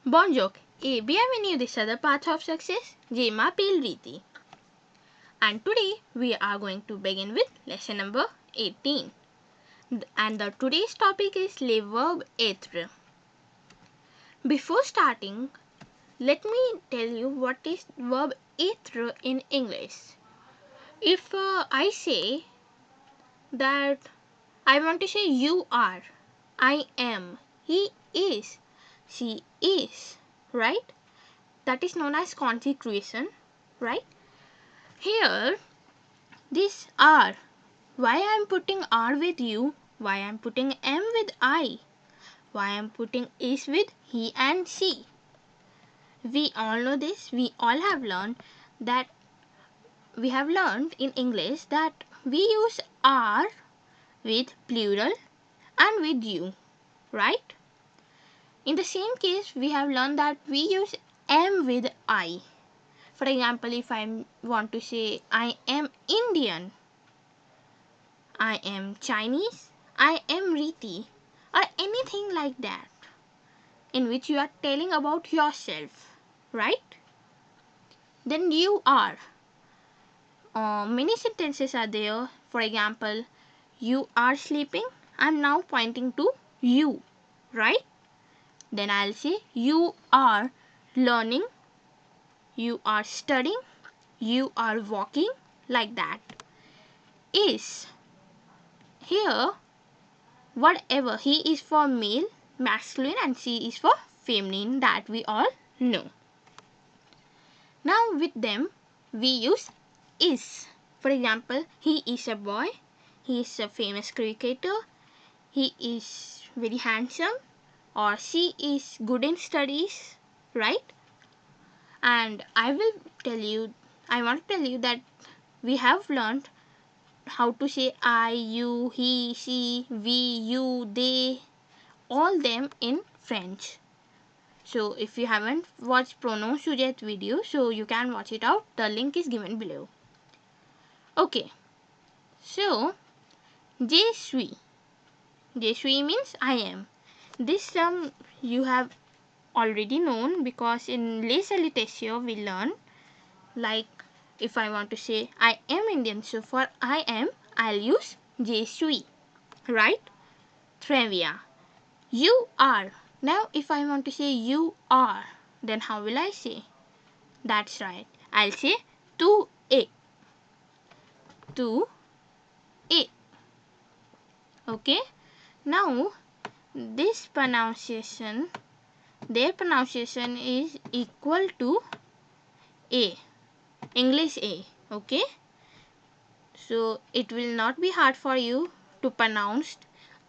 Bonjour et bienvenue this other path of success. Je m'appelle Riti. And today we are going to begin with lesson number 18. And the today's topic is le verbe être. Before starting, let me tell you what is verb être in English. If I say that I want to say you are, I am, he is, she is, right? That is known as conjugation, right? Here, this are. Why I am putting are with you? Why I am putting am with I? Why I am putting is with he and she? We all know this. We all have learned that we have learned in English that we use are with plural and with you, right? In the same case, we have learned that we use am with I. For example, if I want to say I am Indian, I am Chinese, I am Riti, or anything like that, in which you are telling about yourself, right? Then you are. Many sentences are there. For example, you are sleeping. I'm now pointing to you, right? Then I'll say you are learning, you are studying, you are walking, like that. Is. Here, whatever, he is for male, masculine, and she is for feminine, that we all know. Now with them, we use is. For example, he is a boy, he is a famous cricketer, he is very handsome, or she is good in studies, right? And I want to tell you that we have learned how to say I, you, he, she, we, you, they, all them in French. So if you haven't watched Pronoun Sujet video, so you can watch it out. The link is given below. Okay. So, je suis. Je suis means I am. This term you have already known because in Les Salutations we learn, like if I want to say I am Indian, so for I am, I'll use je suis, right? Très bien. You are. Now if I want to say you are, then how will I say? That's right. I'll say tu es. Tu es. Okay? Now this pronunciation, their pronunciation is equal to A. English A. Okay? So it will not be hard for you to pronounce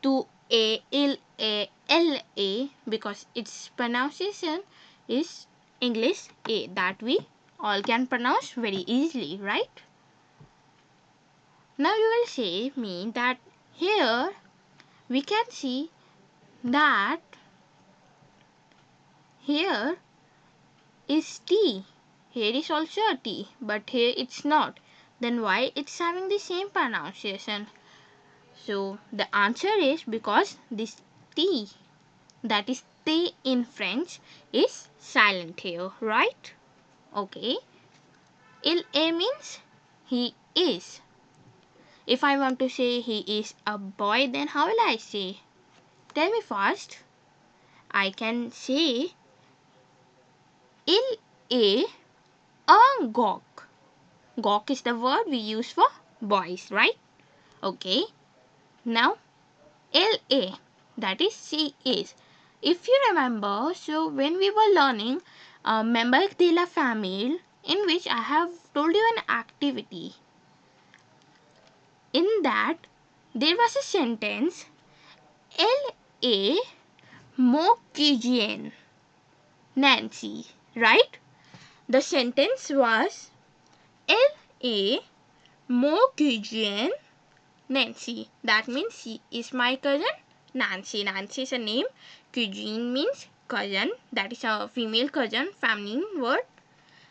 tu A, il A, L A, because its pronunciation is English A, that we all can pronounce very easily, right? Now you will say me that here we can see that here is T. Here is also a T, but here it's not. Then why it's having the same pronunciation? So the answer is because this T, that is T in French, is silent here, right? Okay. Il est means he is. If I want to say he is a boy, then how will I say? Tell me first. I can say il est un gog. Gog is the word we use for boys, right? Okay. Now, elle est, that is she is. If you remember, so when we were learning Members de la Famille, in which I have told you an activity. In that, there was a sentence, elle est mon cuisine, Nancy, right? The sentence was, elle est mon cuisine, Nancy. That means she is my cousin, Nancy. Nancy is a name. Cuisine means cousin. That is a female cousin, feminine word.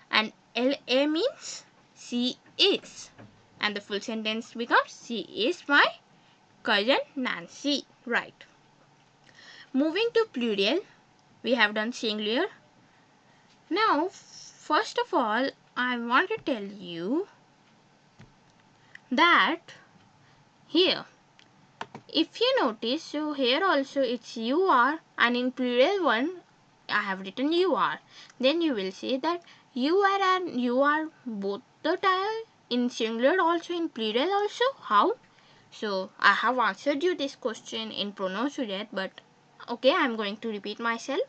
And LA means she is. And the full sentence becomes, she is my cousin Nancy. Right. Moving to plural, we have done singular. Now, first of all, I want to tell you that here, if you notice, so here also it's you are, and in plural one I have written you are. Then you will say that you are and you are both the time in singular also, in plural also. How? So I have answered you this question in pronouns yet, but okay, I'm going to repeat myself.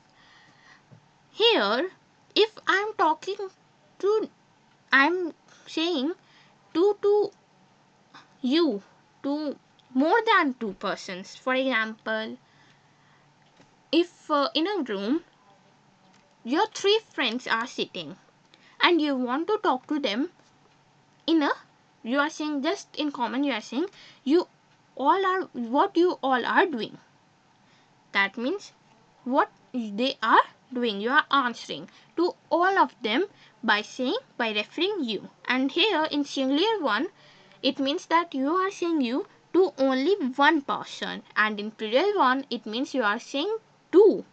Here, if I'm talking to, I'm saying to you, to more than two persons. For example, if in a room your three friends are sitting and you want to talk to them in a, you are saying just in common, you are saying you all are, what you all are doing. That means what they are doing, you are answering to all of them by saying, by referring you. And here in singular one, it means that you are saying you to only one person, and in plural one it means you are saying two.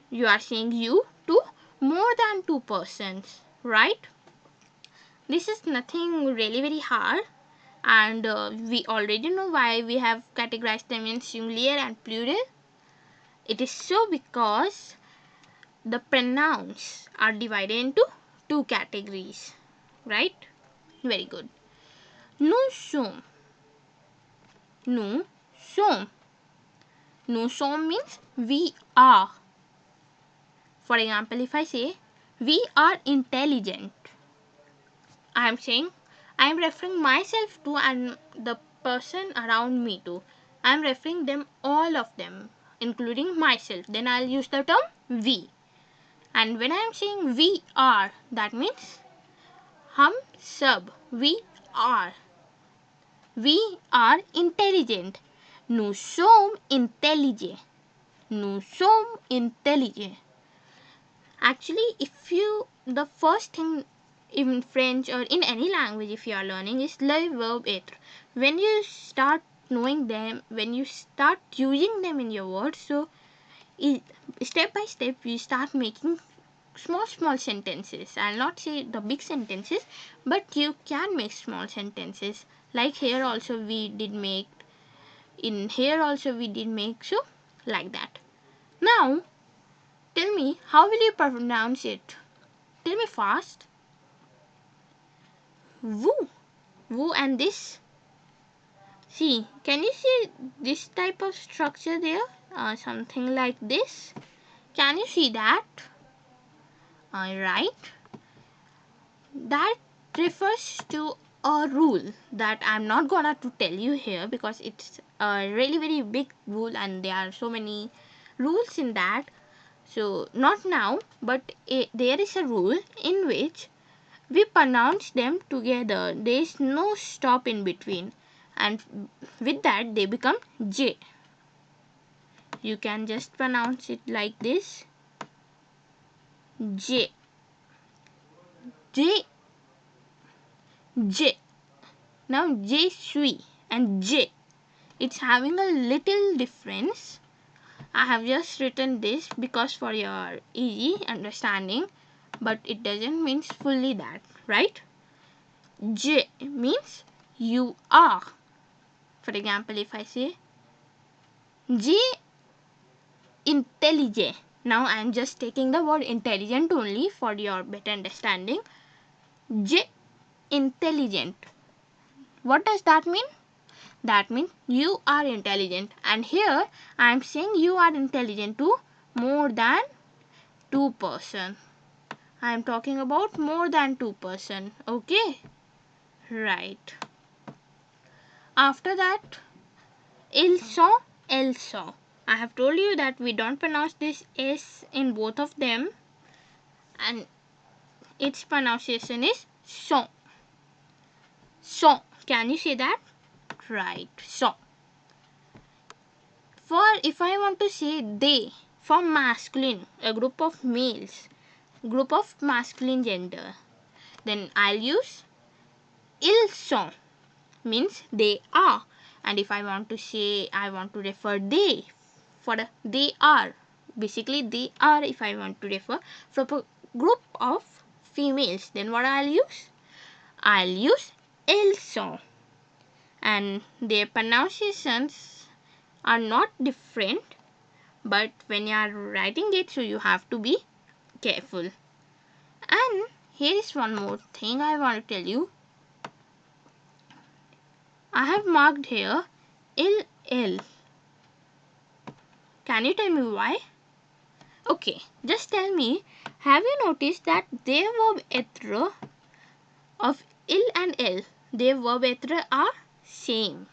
You are saying you to more than two persons, right? This is nothing really very hard, and we already know why we have categorized them in singular and plural. It is so because the pronouns are divided into two categories, right? Very good. Nous sommes. Nous sommes. Nous sommes means we are. For example, if I say we are intelligent, I am saying, I am referring myself to and the person around me to. I am referring them, all of them, including myself. Then I'll use the term we. And when I am saying we are, that means hum sab, we are. We are intelligent. Nous sommes intelligents. Nous sommes intelligents. Actually, if you, the first thing in French or in any language if you are learning is le verb être. When you start knowing them, when you start using them in your words, so step by step you start making small sentences. I'll not say the big sentences, but you can make small sentences. Like here also we did make, in here also we did make, so like that. Now tell me, how will you pronounce it? Tell me fast. Vous. Vous and this. See, can you see this type of structure there? Something like this. Can you see that? Alright. That refers to a rule that I'm not gonna to tell you here because it's a really very big rule and there are so many rules in that. So not now, but there is a rule in which we pronounce them together. There is no stop in between, and with that they become J. You can just pronounce it like this. J. J. J. Now je suis and J. It's having a little difference. I have just written this because for your easy understanding, but it doesn't mean fully that, right? J means you are. For example, if I say J intelligent. Now I am just taking the word intelligent only for your better understanding. J intelligent. What does that mean? That means you are intelligent. And here I am saying you are intelligent to more than two person. I am talking about more than two person. Okay? Right. After that, ils sont, elles sont. I have told you that we don't pronounce this S in both of them, and its pronunciation is sont. Sont. Can you say that? Right. Sont. For if I want to say they, for masculine, a group of males, group of masculine gender, then I'll use ils sont, means they are. And if I want to say, I want to refer they, for they are, basically they are, if I want to refer from a group of females, then what I'll use? I'll use also. And their pronunciations are not different, but when you are writing it, so you have to be careful. And here is one more thing I want to tell you. I have marked here ill. Can you tell me why? Okay, just tell me, have you noticed that their verb être of ill and ill, their verb être are same.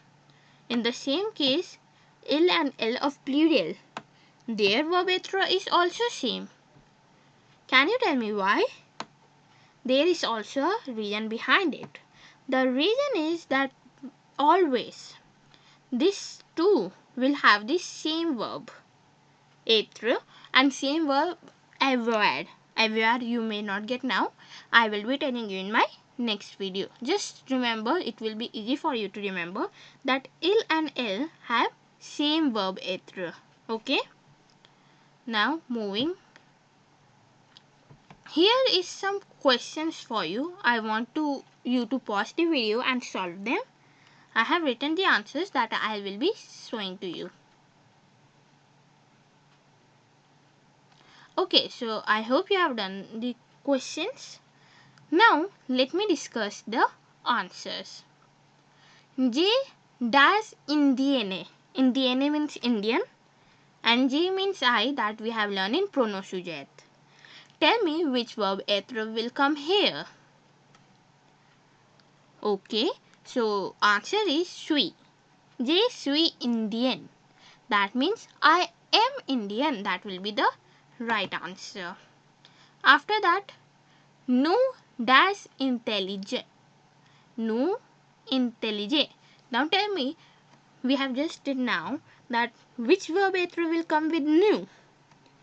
In the same case, ill and ill of plural, their verb être is also same. Can you tell me why? There is also a reason behind it. The reason is that always these two will have the same verb être and same verb avoir. Avoir you may not get now. I will be telling you in my next video. Just remember, it will be easy for you to remember that il and elle have same verb être. Okay? Now moving. Here is some questions for you. I want you to pause the video and solve them. I have written the answers that I will be showing to you. Okay, so I hope you have done the questions. Now let me discuss the answers. J dash Indienne. Indienne means Indian and J means I, that we have learned in prono sujet. Tell me which verb être will come here. Okay, so answer is suis. Je suis Indian. That means I am Indian. That will be the right answer. After that, nous dash intelligent. Nous intelligent. Now tell me, we have just did now that which verb être will come with nous.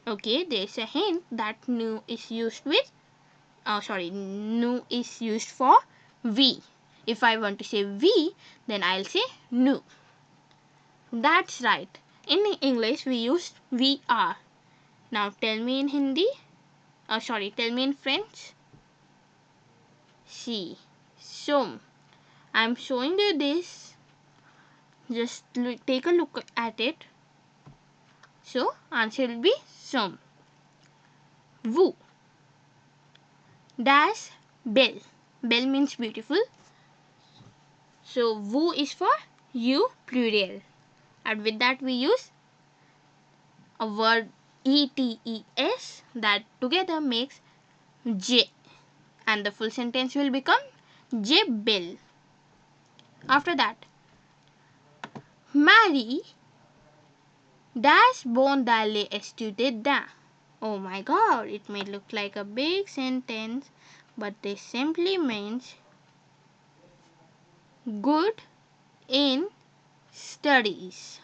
Okay, there is a hint that nous is used with, nous is used for we. If I want to say we, then I'll say nous. That's right. In English, we use we are. Now tell me in Hindi. Tell me in French. Si. Som. I'm showing you this. Just take a look at it. So, answer will be som. Vous. Dash belle. Belle means beautiful. So, vous is for you, plural. And with that we use a word ETES that together makes J. And the full sentence will become J belle. After that, Marie dash bon d'aller étudier dans. Oh my god, it may look like a big sentence, but this simply means good in studies.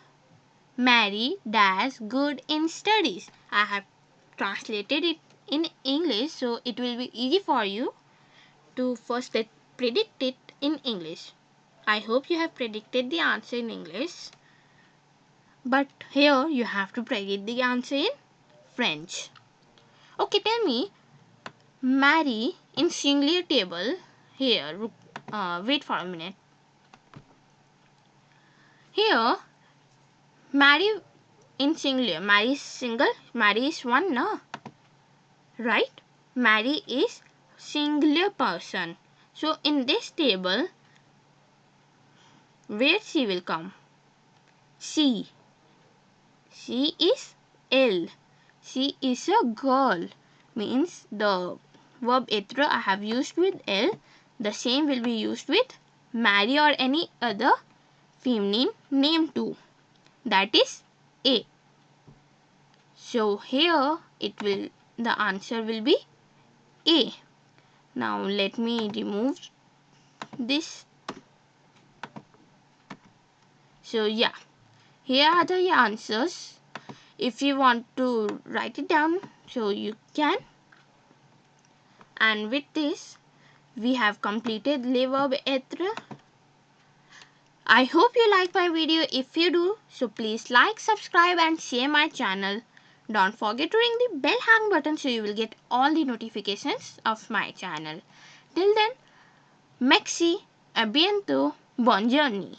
Mary dash good in studies. I have translated it in English, so it will be easy for you to first predict it in English. I hope you have predicted the answer in English, but here you have to predict the answer in French. Okay, tell me, Mary in singular table. Here, wait for a minute. Here, Mary in singular. Mary is single. Mary is one, no? Right? Mary is singular person. So in this table, where she will come? She. She is L. She is a girl. Means the verb être I have used with L. The same will be used with Mary or any other feminine name too. That is A. So here the answer will be A. Now let me remove this. So yeah, here are the answers. If you want to write it down, so you can. And with this, we have completed le verb être. I hope you like my video. If you do, so please like, subscribe and share my channel. Don't forget to ring the bell hang button so you will get all the notifications of my channel. Till then, Merci, à bientôt, bonne journée.